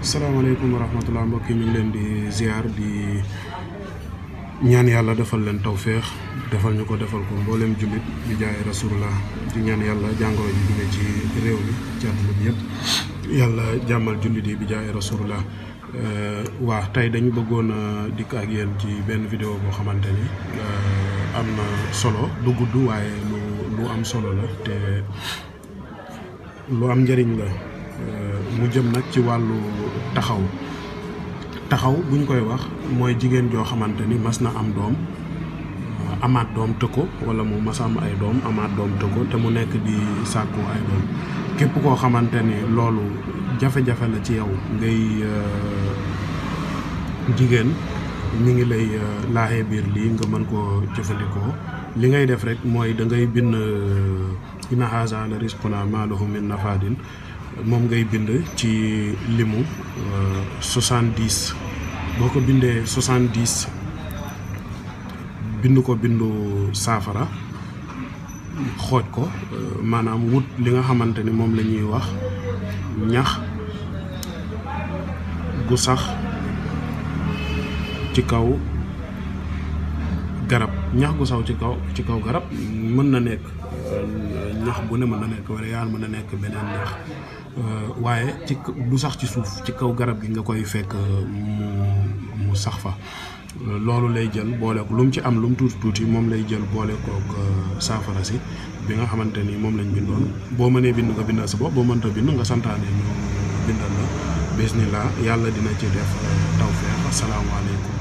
salaamaaleykum wa rahmatulah mbokk yi ñu ngi leen di ziar di ñaan yàlla defal leen tawféex defal ñu ko defal ko mboolem jullit bi jaay rasulullah di ñaan yàlla jàngoro ji jóge ci réew mi ci àdduna bi yëpp yàlla jàmmal jullit yi bi jaay rasulullah waa tey dañu bëggoon a dikk ak yéen ci benn vidéo boo xamante ni am na solo du gudd waaye lu am solo la te lu am njëriñ la. Mu jëm nag ci wàllu taxaw buñ koy wax mooy jigéen joo xamante ni mas na am doom amaat doom tëkko wala mu mas am ay doom amaat doom tëkko te mu nekk di sàkku ay doom képp koo xamante ni loolu jafe-jafe la ci yow ngay jigéen ñi ngi lay laaxee biir lii nga mën koo jëfandikoo li ngay def rek mooy da ngay bind inna haza la rizquna ma lahu min nafadin moom ngay bind ci limu 70 boo ko bindee 70 bind ko bindu saafara xooj ko maanaam wut li nga xamante ni moom la ñuy wax ñax gu sax ci kaw garab ñax gu saw ci kaw garab mën na nekk ñax bu ne mën na nekk wala yaan mën na nekk beneen ñax waaye ci du sax ci suuf ci kaw garab gi nga koy fekk mu sax fa loolu lay jël boole ko lu mu ci am lu mu tuuti moom lay jël boole kook saafara si bi nga xamante ni moom lañ bindoon boo mënee bind nga bindal sa bopp boo mënta bind nga santaane ñu bindal la bismillah yàlla dina ci def tawfeex asalaamaaleykum